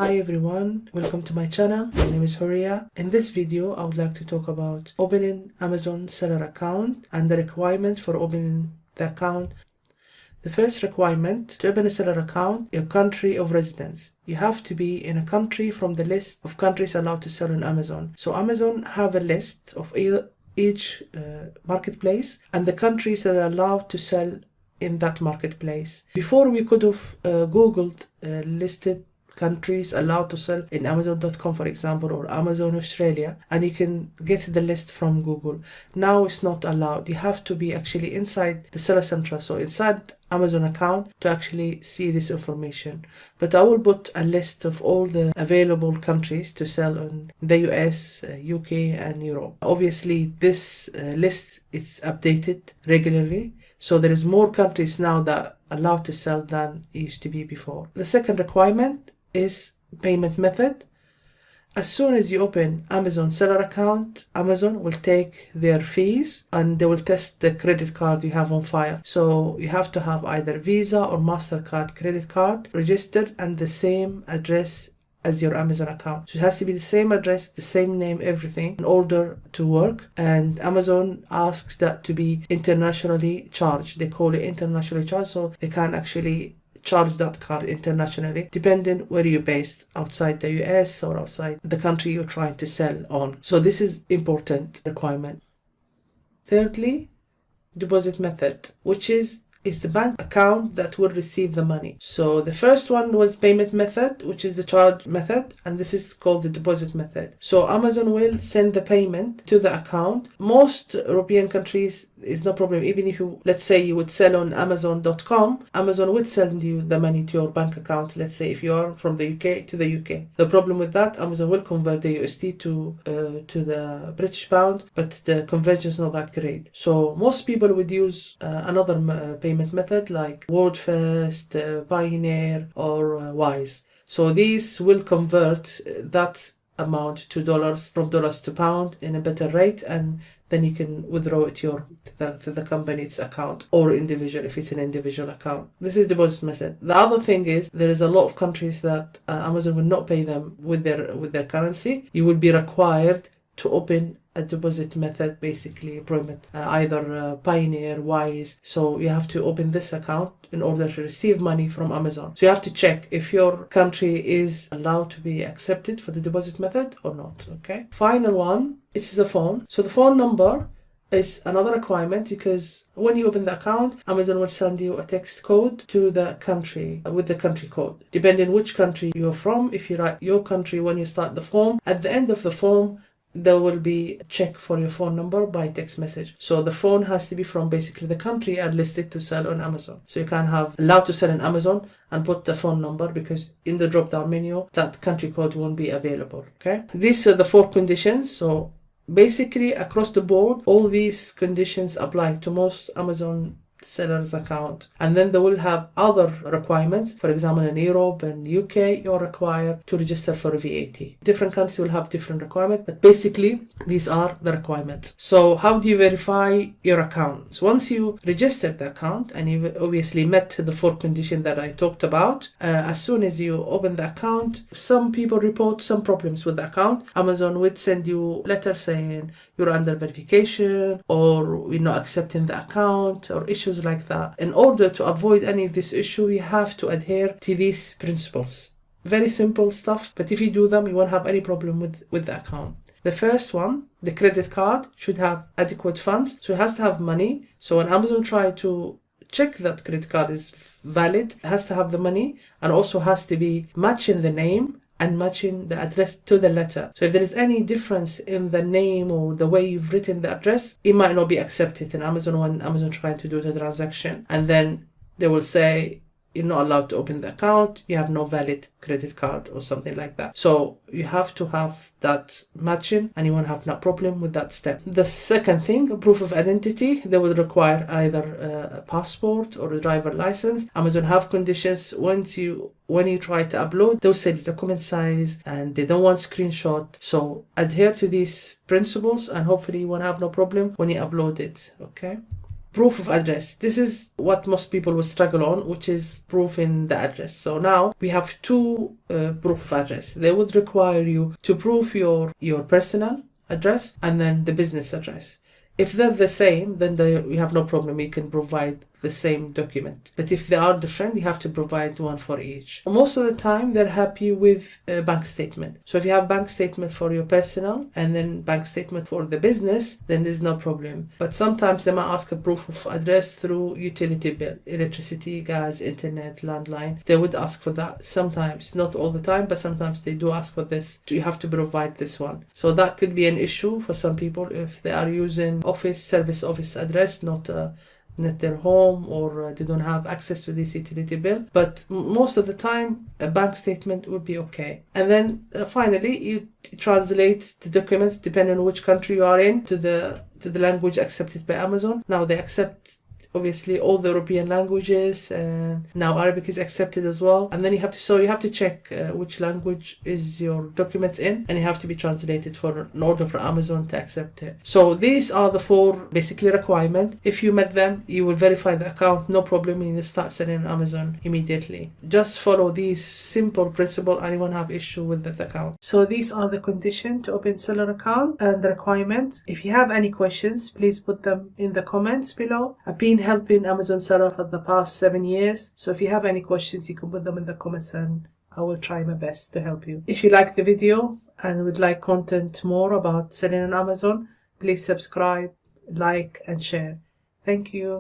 Hi everyone, welcome to my channel. My name is Horia. In this video, I would like to talk about opening Amazon seller account and the requirement for opening the account. The first requirement to open a seller account, your country of residence. You have to be in a country from the list of countries allowed to sell on Amazon. So Amazon have a list of each marketplace and the countries that are allowed to sell in that marketplace. Before we could have Googled listed countries allowed to sell in Amazon.com, for example, or Amazon Australia, and you can get the list from Google. Now it's not allowed. You have to be actually inside the Seller Central, so inside Amazon account, to actually see this information. But I will put a list of all the available countries to sell in the US, UK and Europe. Obviously this list is updated regularly, so there is more countries now that are allowed to sell than it used to be before. The second requirement is payment method. As soon as you open Amazon seller account, Amazon will take their fees and they will test the credit card you have on file. So you have to have either Visa or MasterCard credit card registered and the same address as your Amazon account. So it has to be the same address, the same name, everything in order to work. And Amazon asks that to be internationally charged. They call it internationally charged, so they can actually charge that card internationally, depending where you're based, outside the US or outside the country you're trying to sell on. So this is important requirement. Thirdly, deposit method, which is the bank account that will receive the money. So the first one was payment method, which is the charge method, and this is called the deposit method. So Amazon will send the payment to the account. Most European countries is no problem. Even if you, let's say you would sell on Amazon.com, Amazon would send you the money to your bank account. Let's say if you are from the UK to the UK. The problem with that, Amazon will convert the USD to the British pound, but the conversion is not that great. So most people would use another payment method like WordFirst, Pioneer or Wise. So these will convert that amount to dollars, from dollars to pound in a better rate, and then you can withdraw it to the company's account or individual if it's an individual account. This is deposit method. The other thing is there is a lot of countries that Amazon will not pay them with their currency. You will be required to open a deposit method, basically payment, either Pioneer, Wise. So you have to open this account in order to receive money from Amazon. So you have to check if your country is allowed to be accepted for the deposit method or not. Okay. Final one, it's the phone. So the phone number is another requirement, because when you open the account, Amazon will send you a text code to the country with the country code. Depending which country you're from, if you write your country when you start the form, at the end of the form, there will be a check for your phone number by text message. So the phone has to be from basically the country are listed to sell on Amazon. So you can't have allowed to sell on Amazon and put the phone number, because in the drop down menu, that country code won't be available. Okay. These are the 4 conditions. So basically across the board, all these conditions apply to most Amazon seller's account. And then they will have other requirements. For example, in Europe and UK, you're required to register for VAT. Different countries will have different requirements, but basically these are the requirements. So how do you verify your account? So once you register the account and you've obviously met the 4 conditions that I talked about, as soon as you open the account, some people report some problems with the account. Amazon would send you a letter saying you're under verification, or we're not accepting the account, or issues like that. In order to avoid any of this issue, you have to adhere to these principles. Very simple stuff, but if you do them, you won't have any problem with the account. The first one, the credit card should have adequate funds, so it has to have money. So when Amazon try to check that credit card is valid, it has to have the money, and also has to be matching the name and matching the address to the letter. So if there is any difference in the name or the way you've written the address, it might not be accepted in Amazon when Amazon trying to do the transaction. And then they will say, you're not allowed to open the account, you have no valid credit card or something like that. So you have to have that matching, and you won't have no problem with that step. The second thing, proof of identity. They will require either a passport or a driver license. Amazon have conditions. When you try to upload, they'll say the document size and they don't want screenshot. So adhere to these principles and hopefully you won't have no problem when you upload it. Okay. proof of address. This is what most people will struggle on, which is proof in the address. So now we have two proof of address. They would require you to prove your personal address and then the business address. If they're the same, then you have no problem. You can provide the same document. But if they are different, you have to provide one for each. Most of the time, they're happy with a bank statement. So if you have bank statement for your personal and then bank statement for the business, then there's no problem. But sometimes they might ask a proof of address through utility bill, electricity, gas, internet, landline. They would ask for that sometimes, not all the time, but sometimes they do ask for this. You have to provide this one. So that could be an issue for some people if they are using service office address, not their home, or they don't have access to this utility bill. But most of the time a bank statement would be okay. And then finally you translate the documents depending on which country you are in to the language accepted by Amazon. Now they accept obviously all the European languages, and now Arabic is accepted as well. And then you have to check which language is your documents in, and you have to be translated in order for Amazon to accept it. So these are the 4 basically requirements. If you met them, you will verify the account, no problem, and you start selling on Amazon immediately. Just follow these simple principles and you won't have issue with that account. So these are the conditions to open seller account and the requirements. If you have any questions, please put them in the comments below. I've been helping Amazon seller for the past 7 years. So if you have any questions, you can put them in the comments and I will try my best to help you. If you like the video and would like content more about selling on Amazon, please subscribe, like and share. Thank you.